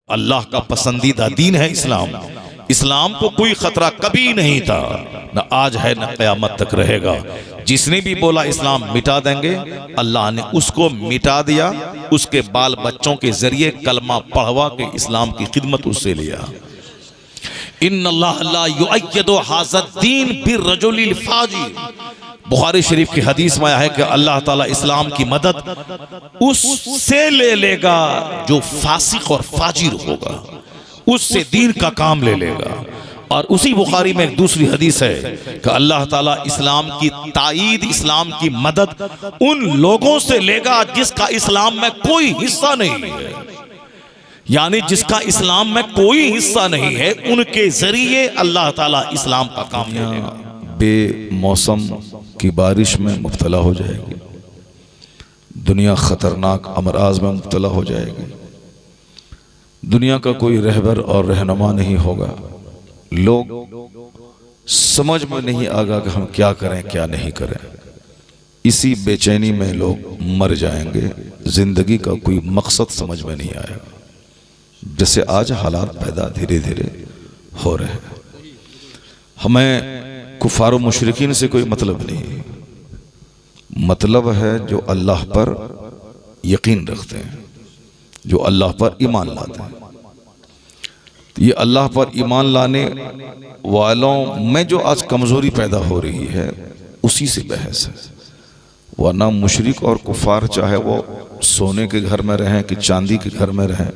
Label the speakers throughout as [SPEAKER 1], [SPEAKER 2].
[SPEAKER 1] अल्लाह का पसंदीदा दीन है इस्लाम। इस्लाम को कोई खतरा कभी नहीं था, न आज है न क़यामत तक रहेगा। जिसने भी बोला इस्लाम मिटा देंगे, अल्लाह ने उसको मिटा दिया। उसके बाल बच्चों के जरिए कलमा पढ़वा के इस्लाम की खिदमत उससे लिया। इन्नल्लाह ला युअय्यिदु हाज़द्दीन बिर्रजुलिल फाजिर। बुखारी शरीफ की हदीस में आया है कि अल्लाह ताला इस्लाम की मदद उससे ले लेगा जो फासिक और फाजिर होगा, उससे दीन का काम ले लेगा। और उसी बुखारी में एक दूसरी हदीस है कि अल्लाह ताला इस्लाम की ताईद, इस्लाम की मदद उन लोगों से लेगा जिसका इस्लाम में कोई हिस्सा नहीं है, यानी जिसका इस्लाम में कोई हिस्सा नहीं है, उनके जरिए अल्लाह ताला इस्लाम का काम ले लेगा। बेमौसम की बारिश में मुब्तला हो जाएगी, दुनिया खतरनाक अमराज में मुब्तला हो जाएगी, दुनिया का कोई रहबर और रहनुमा नहीं होगा, लोग समझ में नहीं आएगा कि हम क्या करें क्या नहीं करें। इसी बेचैनी में लोग मर जाएंगे, जिंदगी का कोई मकसद समझ में नहीं आएगा। जैसे आज हालात पैदा धीरे धीरे हो रहे हैं। हमें कुफार व मुशरिकीन से कोई मतलब नहीं, मतलब है जो अल्लाह पर यकीन रखते हैं, जो अल्लाह पर ईमान लाते हैं। ये अल्लाह पर ईमान लाने वालों में जो आज कमजोरी पैदा हो रही है, उसी से बहस है। वरना मुशरिक और कुफार चाहे वो सोने के घर में रहें कि चांदी के घर में रहें,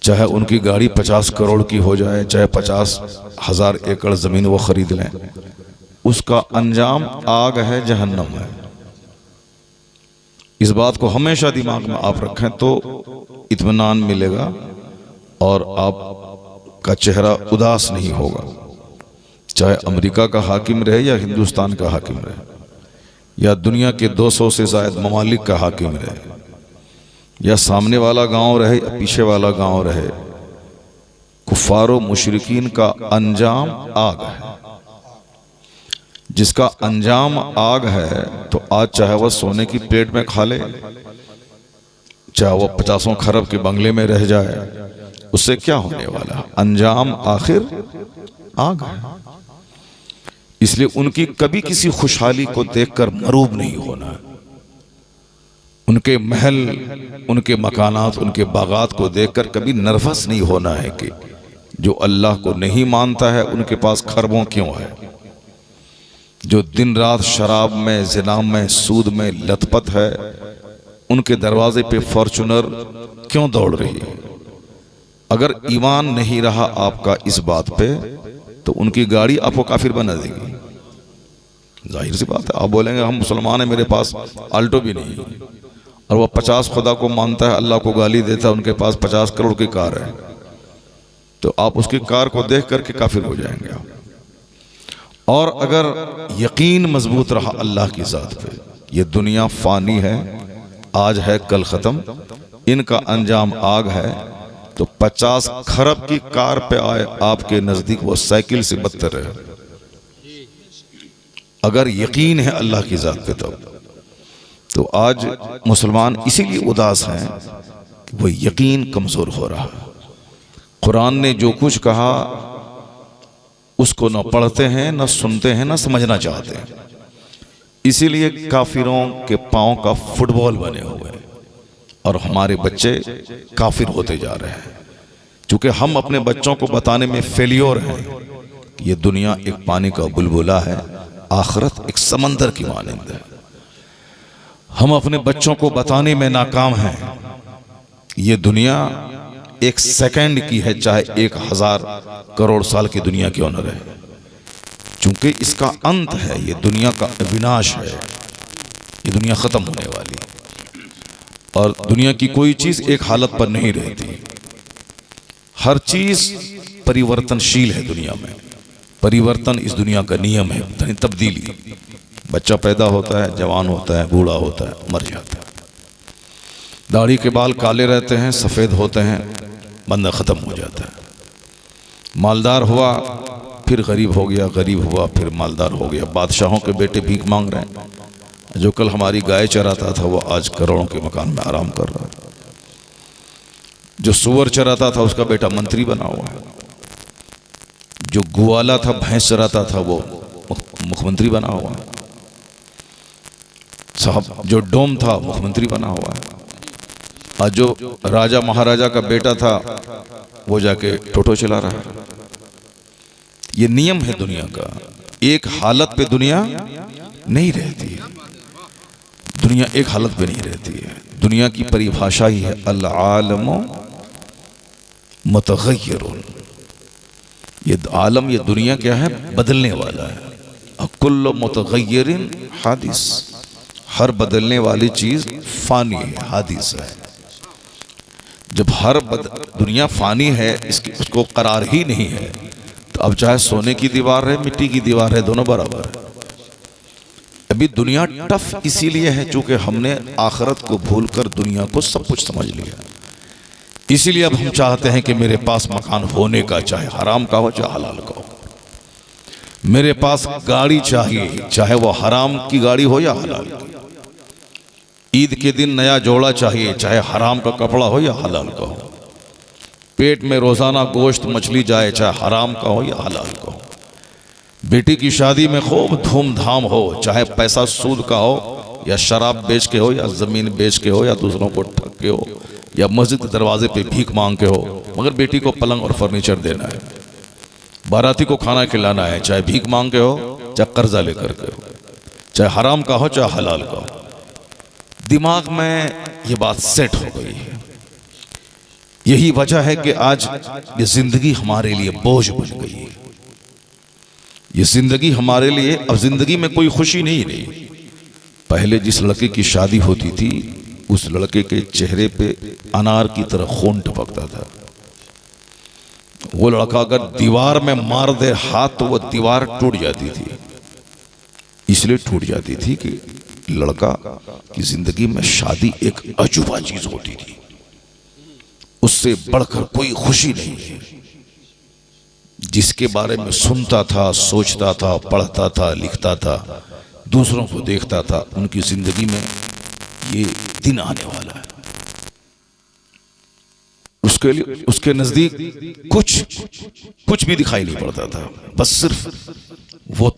[SPEAKER 1] चाहे उनकी गाड़ी 50 करोड़ की हो जाए, चाहे 50,000 एकड़ जमीन वो खरीद लें, उसका अंजाम आग है, जहन्नम है। इस बात को हमेशा दिमाग में आप रखें तो इत्मीनान मिलेगा और आपका चेहरा उदास नहीं होगा। चाहे अमेरिका का हाकिम रहे या हिंदुस्तान का हाकिम रहे या दुनिया के 200 से ज्यादा ममालिक का हाकिम रहे, या सामने वाला गांव रहे या पीछे वाला गांव रहे, कुफारो मुशरिकीन का अंजाम आग है। जिसका अंजाम आग है तो आज चाहे वह सोने की प्लेट में खा ले, चाहे वह 50 खरब के बंगले में रह जाए, उससे क्या होने वाला? अंजाम आखिर आग है। इसलिए उनकी कभी किसी खुशहाली को देखकर मरूब नहीं होना। उनके महल, उनके मकानात, उनके बागात को देखकर कभी नर्वस नहीं होना है कि जो अल्लाह को नहीं मानता है उनके पास खरबों क्यों है, जो दिन रात शराब में, जिना में, सूद में लथपथ है, उनके दरवाजे पे फॉर्चूनर क्यों दौड़ रही है। अगर ईमान नहीं रहा आपका इस बात पे तो उनकी गाड़ी आपको काफिर बना देगी। जाहिर सी बात है, आप बोलेंगे हम मुसलमान हैं, मेरे पास आल्टो भी नहीं, और वह 50 खुदा को मानता है, अल्लाह को गाली देता है, उनके पास 50 करोड़ की कार है, तो आप उसकी कार को देख करके काफिर हो जाएंगे। और अगर यकीन मजबूत रहा अल्लाह की जात पे, ये दुनिया फानी है, आज है कल खत्म, इनका अंजाम आग है, तो 50 खरब की कार पे आए आपके नजदीक वो साइकिल से बदतर है। अगर यकीन है अल्लाह की जात पे तो आज मुसलमान इसीलिए उदास हैं कि वो यकीन कमजोर हो रहा है। कुरान ने जो कुछ कहा उसको न पढ़ते हैं, न सुनते हैं, न समझना चाहते हैं। इसीलिए काफिरों के पांव का फुटबॉल बने हुए हैं और हमारे बच्चे काफिर होते जा रहे हैं। क्योंकि हम अपने बच्चों को बताने में फेलियर हैं कि ये दुनिया एक पानी का बुलबुला है, आखिरत एक समंदर की मानिंद है। हम अपने बच्चों को बताने में नाकाम हैं ये दुनिया एक सेकंड की है, चाहे 1000 करोड़ साल की दुनिया क्यों न रहे, क्योंकि इसका अंत है। ये दुनिया का विनाश है, ये दुनिया खत्म होने वाली है। और दुनिया की कोई चीज एक हालत पर नहीं रहती, हर चीज परिवर्तनशील है। दुनिया में परिवर्तन इस दुनिया का नियम है, यानी तब्दीली। बच्चा पैदा होता है, जवान होता है, बूढ़ा होता है, मर जाता है। दाढ़ी के बाल काले रहते हैं, सफेद होते हैं, बंदा खत्म हो जाता है। मालदार हुआ फिर गरीब हो गया, गरीब हुआ फिर मालदार हो गया। बादशाहों के बेटे भीख मांग रहे हैं, जो कल हमारी गाय चराता था वो आज करोड़ों के मकान में आराम कर रहा है। जो सुअर चराता था उसका बेटा मंत्री बना हुआ है, जो ग्वाला था भैंस चराता था वो मुख्यमंत्री बना हुआ है साहब, जो डोम था मुख्यमंत्री बना हुआ है, और जो राजा महाराजा का बेटा था वो जाके टोटो चला रहा है। ये नियम है दुनिया का। एक हालत पे दुनिया नहीं रहती है, दुनिया एक हालत पे नहीं रहती है। दुनिया की परिभाषा ही है अल आलमु मुतगय्यरुन। ये आलम, ये दुनिया क्या है? बदलने वाला है। कुल्लु मुतगय्यरिन हादिस, हर बदलने वाली चीज फानी है, हादिस है। जब दुनिया फानी है, उसको करार ही नहीं है, तो अब चाहे सोने की दीवार है, मिट्टी की दीवार है, दोनों बराबर है। अभी दुनिया टफ इसीलिए है चूंकि हमने आखिरत को भूलकर दुनिया को सब कुछ समझ लिया। इसीलिए अब हम चाहते हैं कि मेरे पास मकान होने का, चाहे हराम का हो चाहे हलाल का हो। मेरे पास गाड़ी चाहिए, चाहे वो हराम की गाड़ी हो या हलाल की। ईद के दिन नया जोड़ा चाहिए, चाहे हराम का कपड़ा हो या हलाल का हो। पेट में रोजाना गोश्त मछली जाए, चाहे हराम का हो या हलाल का हो। बेटी की शादी में खूब धूमधाम हो, चाहे पैसा सूद का हो या शराब बेच के हो या जमीन बेच के हो या दूसरों को ठग के हो या मस्जिद के दरवाजे पे भीख मांग के हो, मगर बेटी को पलंग और फर्नीचर देना है, बाराती को खाना खिलाना है, चाहे भीख मांग के हो चाहे कर्जा लेकर के हो, चाहे हराम का हो चाहे हलाल का हो। दिमाग में ये बात सेट हो गई है। यही वजह है कि आज ये जिंदगी हमारे लिए बोझ बन गई है। ये जिंदगी हमारे लिए, अब जिंदगी में कोई खुशी नहीं रही। पहले जिस लड़के की शादी होती थी उस लड़के के चेहरे पे अनार की तरह खून टपकता था। वो लड़का अगर दीवार में मार दे हाथ तो वो दीवार टूट जाती थी। इसलिए टूट जाती थी कि लड़का की जिंदगी में शादी एक अजूबा चीज होती थी, उससे बढ़कर कोई खुशी नहीं है। जिसके बारे में सुनता था, सोचता था, पढ़ता था, लिखता था, दूसरों को देखता था, उनकी जिंदगी में ये दिन आने वाला है। उसके लिए, उसके नजदीक कुछ भी दिखाई नहीं पड़ता था, बस सिर्फ वो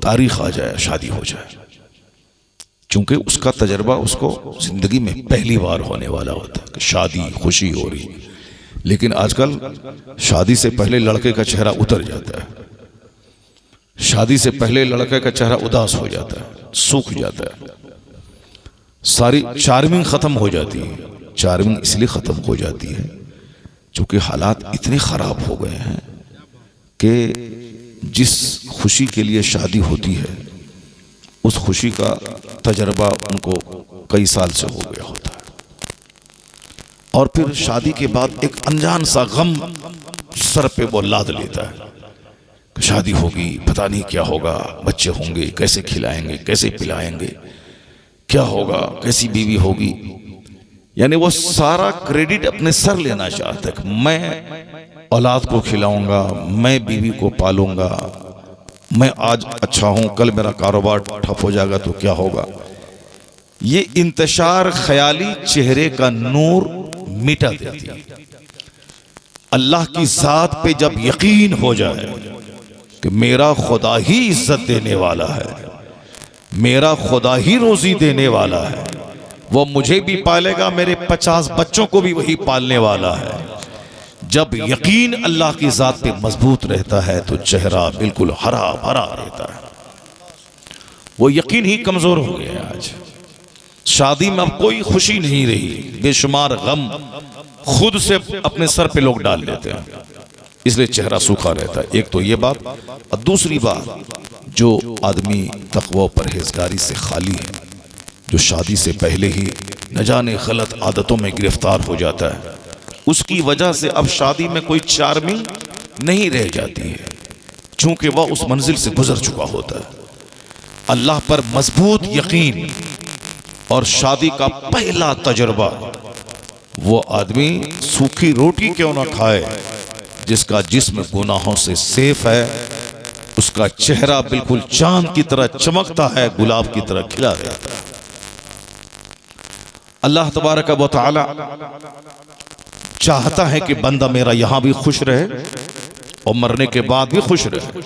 [SPEAKER 1] तारीख आ जाए, शादी हो जाए। चूंकि उसका तजर्बा उसको जिंदगी में पहली बार होने वाला होता है कि शादी, खुशी हो रही। लेकिन आजकल शादी से पहले लड़के का चेहरा उतर जाता है, शादी से पहले लड़के का चेहरा उदास हो जाता है, सूख जाता है, सारी चार्मिंग खत्म हो जाती है। चार्मिंग इसलिए खत्म हो जाती है क्योंकि हालात इतने खराब हो गए हैं कि जिस खुशी के लिए शादी होती है उस खुशी का तजर्बा उनको कई साल से हो गया होता है। और फिर शादी के बाद एक अनजान सा गम सर पे वो लाद लेता है कि शादी होगी, पता नहीं क्या होगा, बच्चे होंगे, कैसे खिलाएंगे, कैसे पिलाएंगे, क्या होगा, कैसी बीवी होगी। यानी वो सारा क्रेडिट अपने सर लेना चाहता है कि मैं औलाद को खिलाऊंगा, मैं बीवी को पालूंगा, मैं आज अच्छा हूं, कल मेरा कारोबार ठप हो जाएगा तो क्या होगा। ये इंतशार ख्याली चेहरे का नूर मिटा देती है। अल्लाह की जात पे जब यकीन हो जाए कि मेरा खुदा ही इज्जत देने वाला है, मेरा खुदा ही रोजी देने वाला है, वो मुझे भी पालेगा, मेरे 50 बच्चों को भी वही पालने वाला है। जब यकीन अल्लाह की जात पे मजबूत रहता है तो चेहरा बिल्कुल हरा भरा रहता है। वो यकीन ही कमजोर हो गया। आज शादी में अब कोई खुशी नहीं रही, बेशुमार गम खुद से अपने सर पे लोग डाल लेते हैं, इसलिए चेहरा सूखा रहता है। एक तो ये बात, और दूसरी बात, जो आदमी तक़वा परहेजगारी से खाली है, जो शादी से पहले ही न जाने गलत आदतों में गिरफ्तार हो जाता है, उसकी वजह से अब शादी में कोई चार्मिंग नहीं रह जाती है, चूंकि वह उस मंजिल से गुजर चुका होता है। अल्लाह पर मजबूत यकीन और शादी का पहला तजुर्बा, वो आदमी सूखी रोटी क्यों ना खाए, जिसका जिस्म गुनाहों से सेफ है, उसका चेहरा बिल्कुल चांद की तरह चमकता है, गुलाब की तरह खिला रहता है। अल्लाह तबारक व तआला चाहता है कि बंदा मेरा यहां भी खुश रहे और मरने के बाद भी खुश रहे।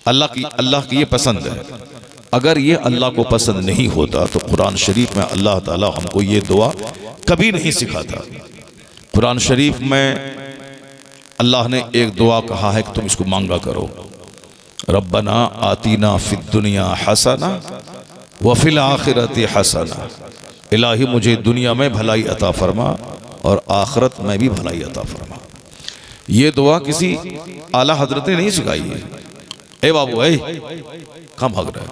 [SPEAKER 1] अल्लाह की ये पसंद है। अगर ये अल्लाह को पसंद नहीं होता तो कुरान शरीफ में अल्लाह ताला हमको ये दुआ कभी नहीं सिखाता। कुरान शरीफ में अल्लाह ने एक दुआ कहा है कि तुम इसको मांगा करो, रब्बना आतीना फिद दुनिया हसना व फिल आखिरति हसना। इलाही मुझे दुनिया में भलाई अता फरमा और आखिरत में भी भलाई अता फरमा। ये दुआ किसी आला हजरत ने नहीं सिखाई है। ए बाबू, ए कहाँ भाग रहा है?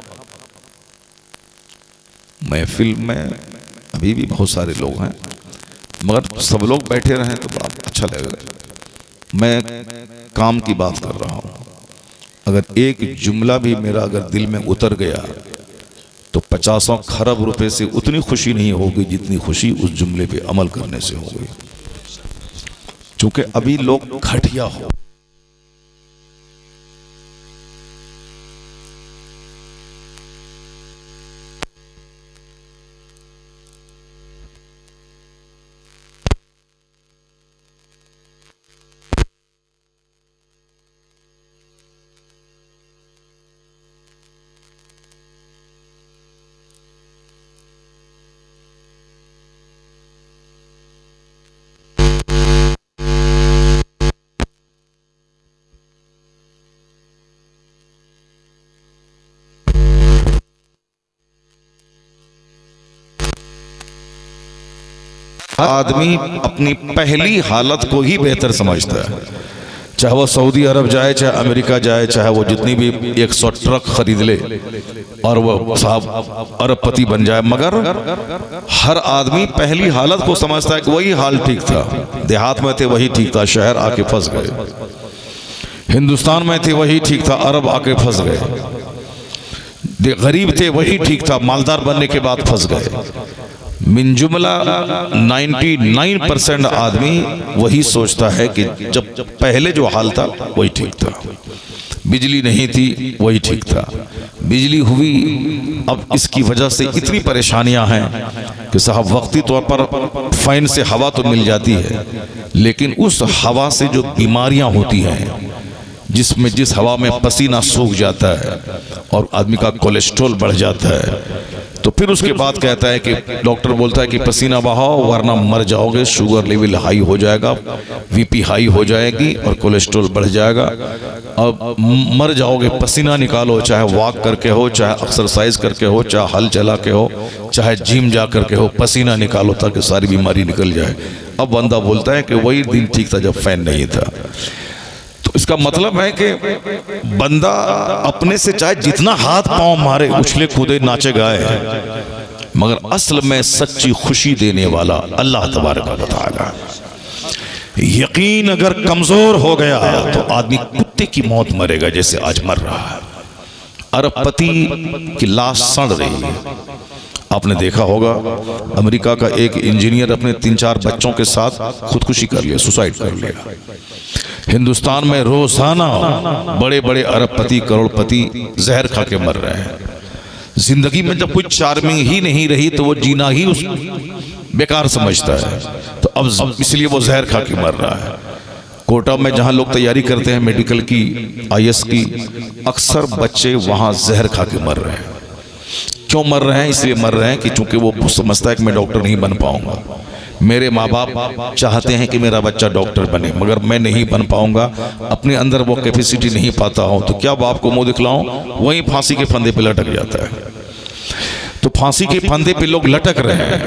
[SPEAKER 1] महफिल में अभी भी बहुत सारे लोग हैं, मगर सब लोग बैठे रहें तो बड़ा अच्छा लगेगा। मैं काम की बात कर रहा हूँ। अगर एक जुमला भी मेरा अगर दिल में उतर गया तो 50 खरब रुपए से उतनी खुशी नहीं होगी जितनी खुशी उस जुमले पे अमल करने से होगी। क्योंकि अभी लोग घटिया हो। आदमी अपनी पहली हालत को ही बेहतर समझता है। चाहे वो सऊदी अरब जाए, चाहे अमेरिका जाए, चाहे वो जितनी भी 100 ट्रक खरीद ले और वो साहब अरबपति बन जाए, मगर हर आदमी पहली हालत को समझता है कि वही हाल ठीक था। देहात में थे वही ठीक था, शहर आके फंस गए। हिंदुस्तान में थे वही ठीक था, अरब आके फंस गए। गरीब थे वही ठीक था, मालदार बनने के बाद फंस गए। मिन जुमला 99% आदमी वही सोचता है कि जब पहले जो हाल था वही ठीक था। बिजली नहीं थी वही ठीक था, बिजली हुई अब इसकी वजह से इतनी परेशानियां हैं कि साहब वक्ती तौर पर फैन से हवा तो मिल जाती है, लेकिन उस हवा से जो बीमारियां होती हैं, जिस हवा में पसीना सूख जाता है और आदमी का कोलेस्ट्रॉल बढ़ जाता है, तो फिर उसके बाद कहता है कि डॉक्टर बोलता है कि पसीना बहाओ वरना मर जाओगे, शुगर लेवल हाई हो जाएगा, बीपी हाई हो जाएगी और कोलेस्ट्रॉल बढ़ जाएगा, अब मर जाओगे। पसीना निकालो, चाहे वॉक करके हो, चाहे एक्सरसाइज करके हो, चाहे हल चला के हो, चाहे जिम जा करके हो, पसीना निकालो ताकि सारी बीमारी निकल जाए। अब बंदा बोलता है कि वही दिन ठीक था जब फैन नहीं था। तो इसका मतलब है कि बंदा अपने से चाहे जितना हाथ पांव मारे, उछले कूदे, नाचे गाए, मगर असल में सच्ची खुशी देने वाला अल्लाह तबारक व तआला। यकीन अगर कमजोर हो गया तो आदमी कुत्ते की मौत मरेगा जैसे आज मर रहा है। अरबपति की लाश सड़ रही है। आपने देखा होगा अमेरिका का एक इंजीनियर अपने 3-4 बच्चों के साथ खुदकुशी कर लिया, सुसाइड कर लिया। हिंदुस्तान में रोजाना बड़े बड़े अरबपति, करोड़पति जहर खा के मर रहे हैं। जिंदगी में जब कुछ चार्मिंग ही नहीं रही तो वो जीना ही उस बेकार समझता है, तो अब इसलिए वो जहर खा के मर रहा है। कोटा में जहां लोग तैयारी करते हैं मेडिकल की, IAS की, अक्सर बच्चे वहां जहर खा के मर रहे हैं। क्यों मर रहे हैं? इसलिए मर रहे हैं कि चूंकि वो समझता है कि मैं डॉक्टर नहीं बन पाऊंगा। मेरे माँ बाप चाहते हैं कि मेरा बच्चा डॉक्टर बने, मगर मैं नहीं बन पाऊंगा, अपने अंदर वो कैपेसिटी नहीं पाता हूं, तो क्या बाप को मुंह दिखलाऊं? वहीं फांसी के फंदे पे लटक जाता है। तो फांसी के फंदे पे लोग लटक रहे हैं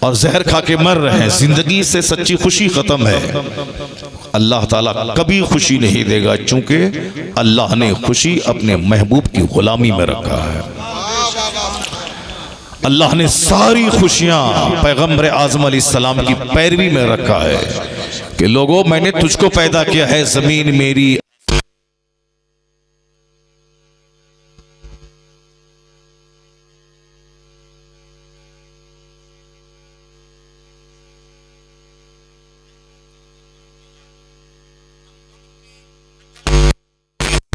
[SPEAKER 1] और जहर खा के मर रहे हैं। जिंदगी से सच्ची खुशी खत्म है। अल्लाह ताला कभी खुशी नहीं देगा, चूंकि अल्लाह ने खुशी अपने महबूब की गुलामी में रखा है। अल्लाह ने सारी खुशियां पैगंबर आज़म अलैहिस्सलाम की पैरवी में रखा है कि लोगों, मैंने तुझको पैदा किया है, जमीन मेरी,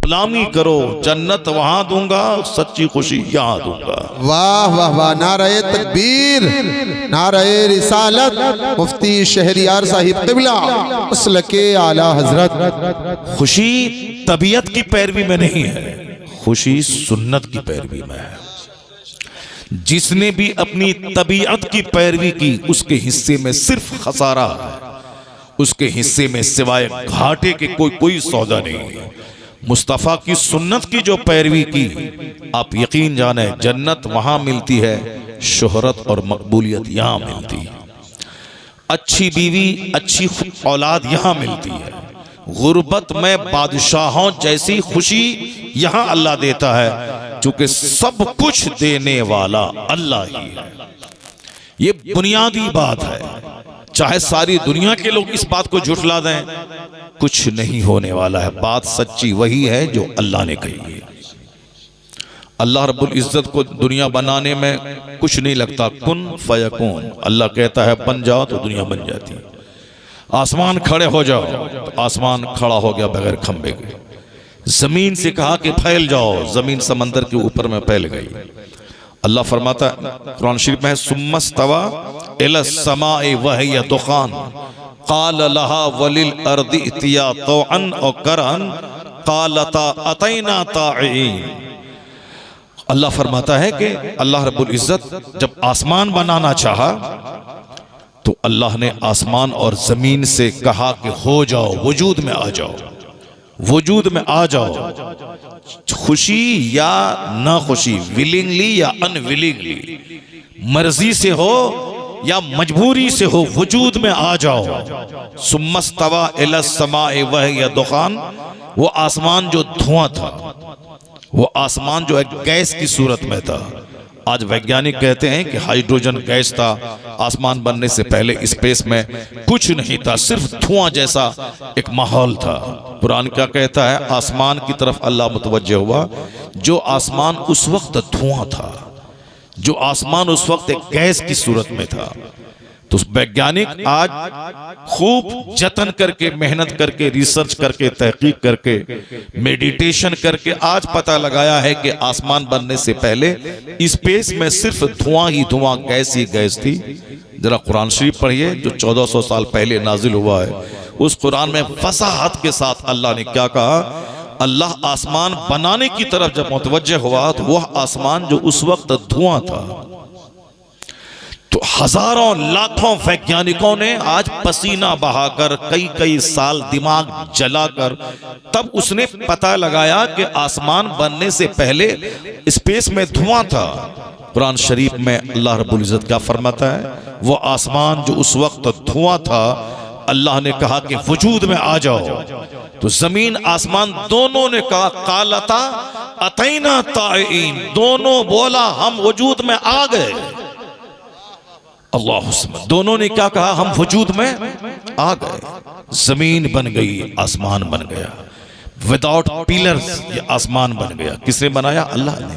[SPEAKER 1] गुलामी करो, जन्नत वहां दूंगा, सच्ची खुशी यहां दूंगा।
[SPEAKER 2] वाह वाह वाह, नारे तकबीर, नारे रिसालत, मुफ्ती शहरियार साहिब क़िबला मसलके आला हजरत।
[SPEAKER 1] खुशी तबीयत की पैरवी में नहीं है, खुशी सुन्नत की पैरवी में है। जिसने भी अपनी तबीयत की पैरवी की उसके हिस्से में सिर्फ खसारा है, उसके हिस्से में सिवाय घाटे के कोई सौदा नहीं है। मुस्तफ़ा की सुन्नत की जो पैरवी की, आप यकीन जाने जन्नत वहां मिलती है, शोहरत और मकबूलियत यहां मिलती है। अच्छी बीवी, अच्छी औलाद यहां मिलती है। गुर्बत में बादशाहों जैसी खुशी यहां अल्लाह देता है, क्योंकि सब कुछ देने वाला अल्लाह ही है। ये बुनियादी बात है। चाहे सारी दुनिया के लोग इस बात को झुठला दें, कुछ नहीं होने वाला है। बात सच्ची वही है जो अल्लाह ने कही है। अल्लाह रब्बुल इज्जत को दुनिया बनाने में कुछ नहीं लगता, कुन फयकून। अल्लाह कहता है बन जाओ तो दुनिया बन जाती है। आसमान खड़े हो जाओ तो आसमान खड़ा हो गया बगैर खंबे के। जमीन से कहा कि फैल जाओ, जमीन समंदर के ऊपर में फैल गई। अल्लाह फरमाता है कुरान शरीफ में, सुम्मस्तवा इलस समाए वहिय दुखान क़ाल लहा वलिल अर्दि इतिया तौअन और करन क़ालता अतैना ताईन। अल्लाह फरमाता है कि अल्लाह रब्बुल इज्जत जब आसमान बनाना चाहा तो अल्लाह ने आसमान और जमीन से कहा कि हो जाओ, वजूद में आ जाओ, वजूद में आ जाओ। खुशी या ना खुशी, विलिंगली या अनविलिंगली, मर्जी से हो या मजबूरी से हो, वजूद में आ जाओ। सुम्मस्तवा इलस समाए वहिय दुखान, वो आसमान जो धुआं था, वो आसमान जो एक गैस की सूरत में था। आज वैज्ञानिक कहते हैं कि हाइड्रोजन गैस था। आसमान बनने से पहले स्पेस में कुछ नहीं था, सिर्फ धुआं जैसा एक माहौल था। कुरान क्या कहता है, आसमान की तरफ अल्लाह मुतवज्जे हुआ। जो आसमान उस वक्त धुआं था, जो आसमान उस वक्त एक गैस की सूरत में था, तो वैज्ञानिक आज खूब जतन करके, मेहनत करके, रिसर्च करके, तहकीक करके, मेडिटेशन करके आज पता लगाया है कि आसमान बनने से पहले स्पेस में सिर्फ धुआं ही धुआं, गैस ही गैस थी। जरा कुरान शरीफ पढ़िए जो 1400 साल पहले नाजिल हुआ है। उस कुरान में फसाहत के साथ अल्लाह ने क्या कहा, अल्लाह आसमान बनाने की तरफ जब मुतवज्जे हुआ तो वह आसमान जो उस वक्त धुआं था, तो हजारों लाखों वैज्ञानिकों ने आज पसीना बहाकर, कई कई साल दिमाग जलाकर, तब उसने पता लगाया कि आसमान बनने से पहले स्पेस में धुआं था। कुरान शरीफ में अल्लाह रब्बुल इज्जत क्या फरमाता है, वो आसमान जो उस वक्त धुआं था, अल्लाह ने कहा कि वजूद में आ जाओ। तो जमीन आसमान दोनों ने कहा कालता अतैना ताईन, दोनों बोला हम वजूद में आ गए। अल्लाह, दोनों ने क्या कहा, हम वजूद में आ गए। जमीन बन गई, आसमान बन गया। विदाउट पिलर्स ये आसमान बन गया। किसने बनाया? अल्लाह ने।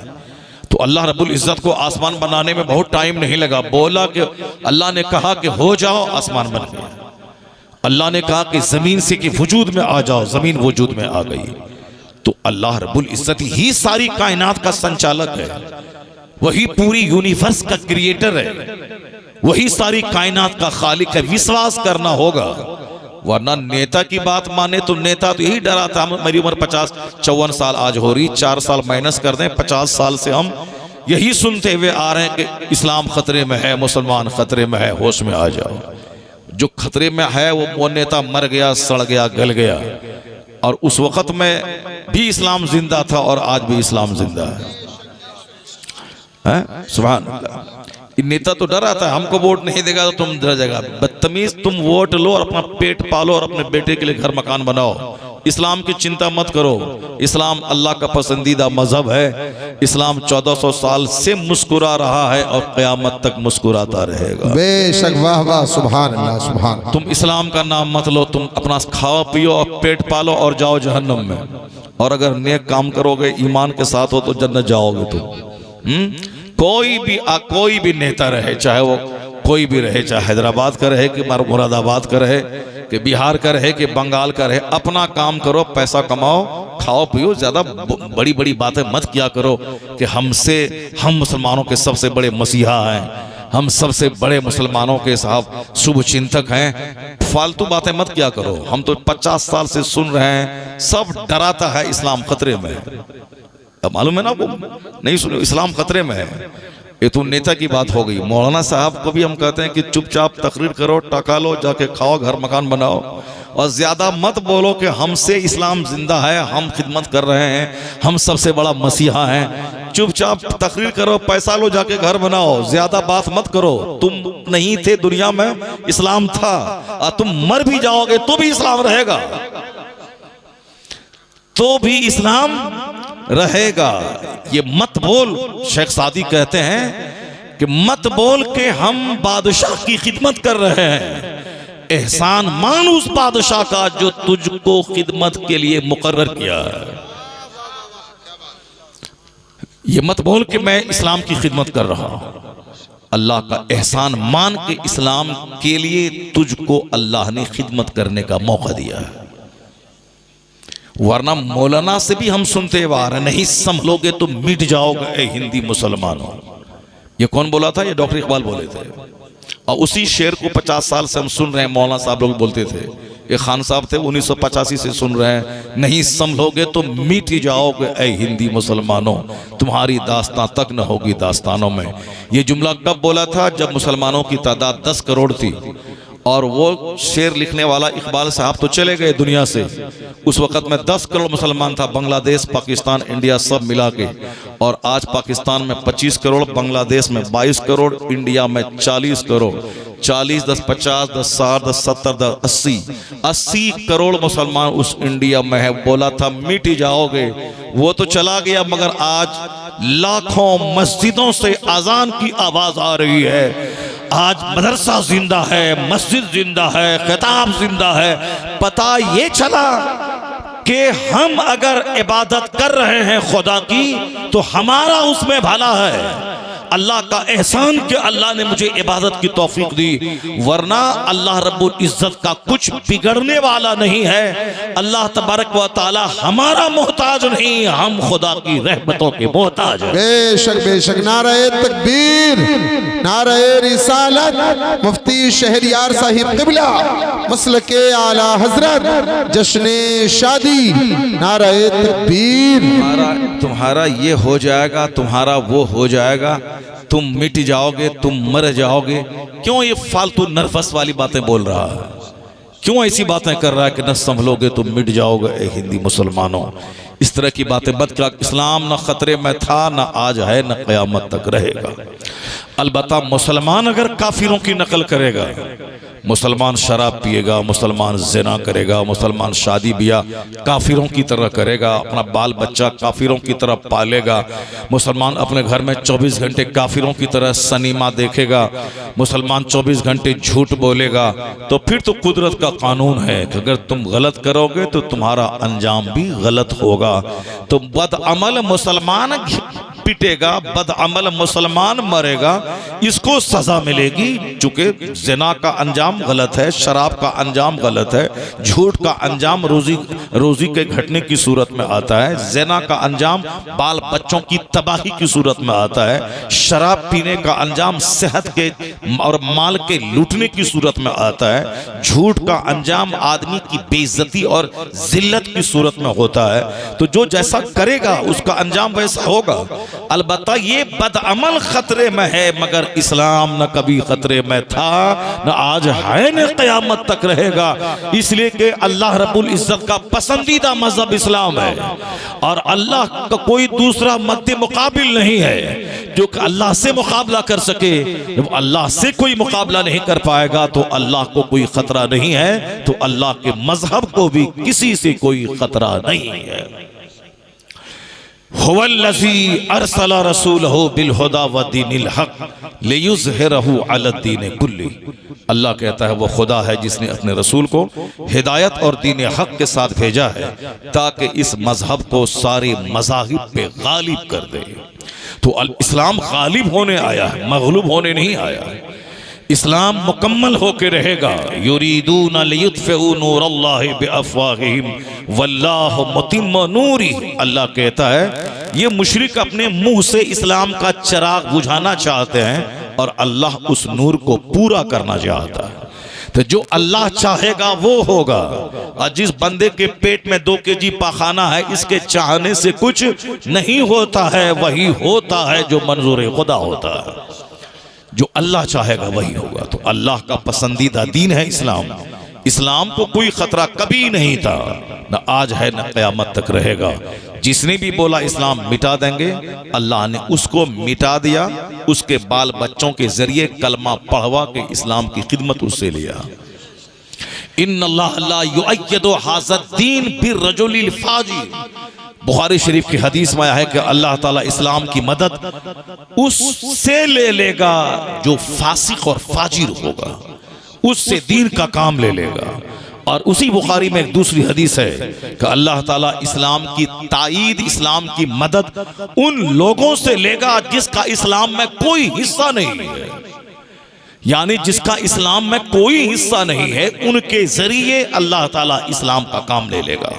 [SPEAKER 1] तो अल्लाह रब्बुल इज्जत को आसमान बनाने में बहुत टाइम नहीं लगा। बोला कि अल्लाह ने कहा कि हो जाओ, आसमान बन गया। अल्लाह ने कहा कि जमीन से कि वजूद में आ जाओ, जमीन वजूद में आ गई। तो अल्लाह रब्बुल इज्जत ही सारी कायनात का संचालक है, वही पूरी यूनिवर्स का क्रिएटर है, वही सारी कायनात का खालिक है। विश्वास करना होगा, वरना नेता की बात माने तो नेता तो यही डरा था। मेरी उम्र 50-54 साल आज हो रही, 4 साल माइनस कर दें, 50 साल से हम यही सुनते हुए आ रहे हैं कि इस्लाम खतरे में है, मुसलमान खतरे में है, होश में आ जाओ। जो खतरे में है वो नेता मर गया, सड़ गया, गल गया। और उस वक्त में भी इस्लाम जिंदा था और आज भी इस्लाम जिंदा है। सुभान अल्लाह। नेता तो डरा था, हमको वोट नहीं देगा तो तुम डर जाएगा। बदतमीज, तुम वोट लो और अपना पेट पालो और अपने बेटे के लिए घर मकान बनाओ। इस्लाम की चिंता मत करो। इस्लाम अल्लाह का पसंदीदा मजहब है। इस्लाम 1400 साल से मुस्कुरा रहा है और क़यामत तक मुस्कुराता रहेगा।
[SPEAKER 2] बेशक, वाह वाह, सुभान अल्लाह, सुभान।
[SPEAKER 1] तुम इस्लाम का नाम मत लो, तुम अपना खाओ पियो और पेट पालो और जाओ जहन्नम में। और अगर नेक काम करोगे, ईमान के साथ हो, तो जन्नत जाओगे तुम। कोई भी नेता रहे, चाहे वो कोई भी रहे, चाहे हैदराबाद का रहे कि मुरादाबाद का रहे कि बिहार का रहे कि बंगाल का रहे, अपना काम करो, पैसा कमाओ, खाओ पियो, ज्यादा बड़ी बड़ी बातें मत किया करो कि हम मुसलमानों के सबसे बड़े मसीहा हैं, हम सबसे बड़े मुसलमानों के साहब शुभ चिंतक हैं। फालतू बातें मत किया करो। हम तो 50 साल से सुन रहे हैं, सब डराता है इस्लाम खतरे में है। अब मालूम है ना, वो नहीं सुनो, इस्लाम खतरे में है। ये तो नेता की बात हो गई। मौलाना साहब को भी हम कहते हैं कि चुपचाप तकरीर करो, टका लो, जाके खाओ, घर मकान बनाओ, और ज्यादा मत बोलो कि हमसे इस्लाम जिंदा है, हम खिदमत कर रहे हैं, हम सबसे बड़ा मसीहा हैं। चुपचाप तकरीर करो, पैसा लो, जाके घर बनाओ, ज्यादा बात मत करो। तुम नहीं थे दुनिया में, इस्लाम था, और तुम मर भी जाओगे तो भी इस्लाम रहेगा, तो भी इस्लाम रहेगा। ये मत बोल, शेख सादी कहते हैं कि मत बोल के हम बादशाह की खिदमत कर रहे हैं, एहसान मान उस बादशाह का जो तुझको खिदमत के लिए मुकर्रर किया है। ये मत बोल कि मैं इस्लाम की खिदमत कर रहा हूं, अल्लाह का एहसान मान के इस्लाम के लिए तुझको अल्लाह ने खिदमत करने का मौका दिया है। वरना मौलाना से भी हम सुनते आ रहे, नहीं संभलोगे तो मिट जाओगे ए हिंदी मुसलमानों। ये कौन बोला था? ये डॉक्टर इकबाल बोले थे, और उसी शेर को 50 साल से हम सुन रहे हैं। मौलाना साहब लोग बोलते थे, ये खान साहब थे 1985 से सुन रहे हैं, नहीं संभलोगे तो मिट जाओगे ऐ हिंदी मुसलमानों, तुम्हारी दास्तां तक न होगी दास्तानों में। ये जुमला कब बोला था? जब मुसलमानों की तादाद 10 करोड़ थी, और वो शेर लिखने वाला इकबाल साहब तो चले गए दुनिया से। उस वक्त में 10 करोड़ मुसलमान था, बांग्लादेश, पाकिस्तान, इंडिया सब मिला के। और आज पाकिस्तान में 25 करोड़, बांग्लादेश में 22 करोड़, इंडिया में 40 करोड़। 40 10 50 10 60 10 70 10 80 करोड़ मुसलमान उस इंडिया में है। बोला था मिट जाओगे, वो तो चला गया, मगर आज लाखों मस्जिदों से अजान की आवाज आ रही है। आज मदरसा जिंदा है, मस्जिद जिंदा है, खिताब जिंदा है। पता ये चला कि हम अगर इबादत कर रहे हैं खुदा की, तो हमारा उसमें भला है। अल्लाह का एहसान कि अल्लाह ने मुझे इबादत की तौफीक दी, वरना अल्लाह रब्बुल इज्जत का कुछ बिगड़ने वाला नहीं है। अल्लाह तबारक व तआला हमारा मोहताज नहीं, हम खुदा की रहमतों के मोहताज हैं।
[SPEAKER 2] बेशक बेशक। नारे तकबीर, नारे रिसालत, मुफ्ती शहरियार साहिब क़िबला, मसलके आला हजरत, जश्ने शादी, नारे तकबीर।
[SPEAKER 1] तुम्हारा ये हो जाएगा, तुम्हारा वो हो जाएगा, तुम मिट जाओगे, तुम मर जाओगे। क्यों ये फालतू नर्वस वाली बातें बोल रहा है? क्यों ऐसी बातें कर रहा है कि न संभलोगे तुम मिट जाओगे ए हिंदी मुसलमानों? इस तरह की बातें मत कर। इस्लाम न खतरे में था, न आज है, न क़यामत तक रहेगा। अलबत्ता मुसलमान अगर काफिरों की नकल करेगा, मुसलमान शराब पिएगा, मुसलमान ज़िना करेगा, मुसलमान शादी ब्याह काफिरों की तरह करेगा, अपना बाल बच्चा काफिरों की तरह पालेगा, मुसलमान अपने घर में 24 घंटे काफिरों की तरह सनीमा देखेगा, मुसलमान 24 घंटे झूठ बोलेगा, तो फिर तो कुदरत का कानून है कि अगर तुम गलत करोगे तो तुम्हारा अंजाम भी गलत होगा। तो बदअमल मुसलमान पिटेगा, बदअमल मुसलमान मरेगा, इसको सजा मिलेगी। चूंकि ज़िना का अंजाम गलत है, शराब का अंजाम गलत है, झूठ का अंजाम रोजी के घटने की सूरत में आता है, ज़िना का अंजाम बाल बच्चों की तबाही की सूरत में आता है, शराब पीने का अंजाम सेहत के और माल के लूटने की सूरत में आता है, झूठ का अंजाम आदमी की बेइज्जती और जिल्लत की सूरत में होता है। तो जो जैसा करेगा उसका अंजाम वैसा होगा। अलबत्ता ये बदअमल खतरे में है, मगर इस्लाम न कभी खतरे में था, न आज है, न क़यामत तक रहेगा। इसलिए कि अल्लाह रब्बुल इज्जत का पसंदीदा मजहब इस्लाम है, और अल्लाह का कोई दूसरा मद्दे मुकाबिल नहीं है जो कि अल्लाह से मुकाबला कर सके। जब अल्लाह से कोई मुकाबला नहीं कर पाएगा तो अल्लाह को कोई खतरा नहीं है, तो अल्लाह के मजहब को भी किसी से कोई खतरा नहीं है। हुवल्लज़ी अरसला रसूलहु बिलहुदा व दीनिल हक़ लियुज़हिरहु अलद्दीन कुल्ली। अल्लाह कहता है वो खुदा है जिसने अपने रसूल को हिदायत और दीन हक़ के साथ भेजा है ताकि इस मजहब को सारे मज़ाहिब पे गालिब कर दे। तो इस्लाम गालिब होने आया है, मग़लूब होने नहीं आया है। इस्लाम मुकम्मल होकर रहेगा। युरीदूना लियुत्फिउ नूरल्लाहि बिअफ़वाहिहिम वल्लाहु मुतिम्मु नूरिही। अल्लाह कहता है ये मुशरिक अपने मुंह से इस्लाम का चिराग बुझाना चाहते हैं और अल्लाह उस नूर को पूरा करना चाहता है। तो जो अल्लाह चाहेगा वो होगा। और जिस बंदे के पेट में 2 केजी पाखाना है, इसके चाहने से कुछ नहीं होता है, वही होता है जो मंजूर खुदा होता है। जो अल्लाह चाहेगा वही होगा। तो अल्लाह का पसंदीदा दीन है इस्लाम। इस्लाम को कोई खतरा कभी नहीं था, न आज है न क़यामत तक रहेगा। जिसने भी बोला इस्लाम मिटा देंगे, अल्लाह ने उसको मिटा दिया। उसके बाल बच्चों के जरिए कलमा पढ़वा के इस्लाम की खिदमत उससे लिया। इन्नल्लाह ला युअय्यिदु हाज़द्दीन बिर्रजुलिल फाजिर। बुखारी शरीफ की हदीस में आया है कि अल्लाह ताला इस्लाम की मदद उससे ले लेगा जो फासिक और फाजिर होगा, उससे दीन का काम ले लेगा। और उसी बुखारी में एक दूसरी हदीस है कि अल्लाह ताला इस्लाम की ताईद, इस्लाम की मदद उन लोगों से लेगा जिसका इस्लाम में कोई हिस्सा नहीं है। यानी जिसका इस्लाम में कोई हिस्सा नहीं है, उनके जरिए अल्लाह ताला इस्लाम का काम ले लेगा।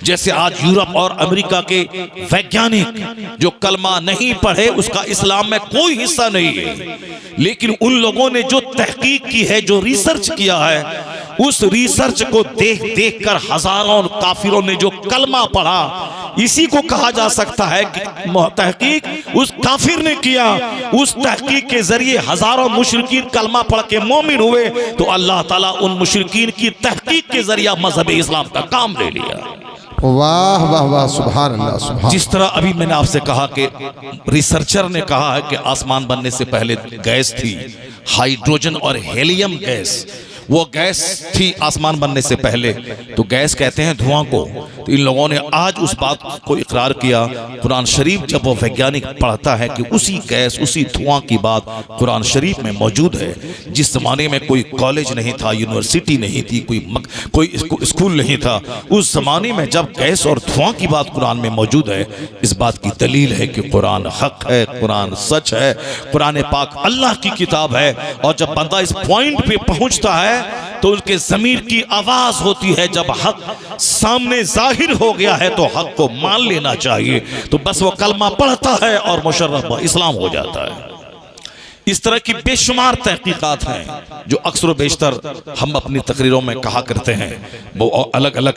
[SPEAKER 1] जैसे आज यूरोप और अमेरिका के वैज्ञानिक जो कलमा नहीं पढ़े, उसका इस्लाम में कोई हिस्सा नहीं है, लेकिन उन लोगों ने जो तहकीक की है, जो रिसर्च किया है, उस रिसर्च को देख देख कर हजारों काफिरों ने जो कलमा पढ़ा, इसी को कहा जा सकता है कि तहकीक उस काफिर ने किया। उस तहकीक के जरिए हजारों मुशरिकीन कलमा पढ़ के मोमिन हुए, तो अल्लाह ताला उन मुशरिकीन की तहकीक के जरिए मजहब इस्लाम का काम ले लिया।
[SPEAKER 2] वाह वाह वाह, सुभान अल्लाह, सुभान।
[SPEAKER 1] जिस तरह अभी मैंने आपसे कहा कि रिसर्चर ने कहा है कि आसमान बनने से पहले गैस थी, हाइड्रोजन और हेलियम गैस, वो गैस थी आसमान बनने से पहले। तो गैस कहते हैं धुआं को। तो इन लोगों ने आज उस बात को इकरार किया। कुरान शरीफ जब वो वैज्ञानिक पढ़ता है कि उसी गैस, उसी धुआं की बात कुरान शरीफ में मौजूद है। जिस जमाने में कोई कॉलेज नहीं था, यूनिवर्सिटी नहीं थी, कोई स्कूल नहीं था, उस जमाने में जब गैस और धुआं की बात कुरान में मौजूद है, इस बात की दलील है कि कुरान हक है, कुरान सच है, कुरान पाक अल्लाह की किताब है। और जब बंदा इस पॉइंट पे पहुंचता है तो उसके ज़मीर की आवाज होती है, जब हक सामने जाहिर हो गया है तो हक को मान लेना चाहिए। तो बस वो कलमा पढ़ता है और मुशर्रफ इस्लाम हो जाता है। इस तरह की बेशुमार तहकीकात हैं जो अक्सर बेशतर हम अपनी तकरीरों में कहा करते हैं। वो अलग अलग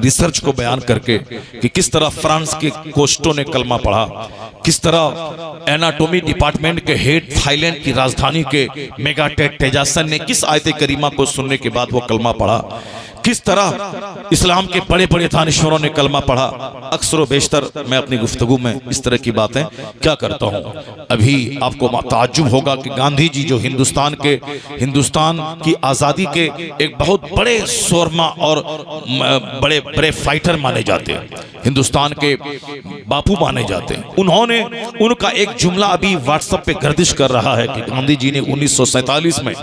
[SPEAKER 1] रिसर्च को बयान करके कि किस तरह फ्रांस के कोस्टो ने कलमा पढ़ा, किस तरह एनाटॉमी डिपार्टमेंट के हेड थाईलैंड की राजधानी के मेगाटेट तेजासन ने किस आयत करीमा को सुनने के बाद वो कलमा पढ़ा, किस तरह इस्लाम के बड़े बड़े दानिश्वरों ने कलमा पढ़ा। अक्सर बेशतर मैं अपनी गुफ्तगू में इस तरह की बातें क्या करता हूँ। अभी आपको ताज्जुब होगा कि गांधी जी जो हिंदुस्तान की आज़ादी के एक बहुत बड़े शोरमा और बड़े बड़े फाइटर माने जाते हैं, हिंदुस्तान के बापू माने जाते हैं, उनका एक जुमला अभी व्हाट्सएप पे गर्दिश कर रहा है कि गांधी जी ने 1947 में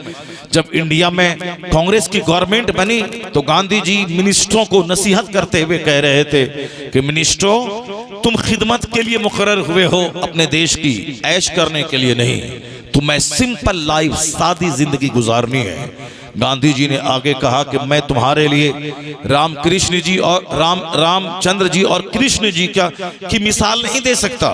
[SPEAKER 1] जब इंडिया में कांग्रेस की गवर्नमेंट बनी तो गांधी जी मिनिस्टरों को नसीहत करते हुए कह रहे थे कि मिनिस्टरों, तुम खिदमत के लिए मुकर्रर हुए हो, अपने देश की ऐश करने के लिए नहीं। तुम्हें सिंपल लाइफ, सादी जिंदगी गुजारनी है। गांधी जी ने आगे कहा कि मैं तुम्हारे लिए रामकृष्ण जी और रामचंद्र जी और कृष्ण जी की मिसाल नहीं दे सकता,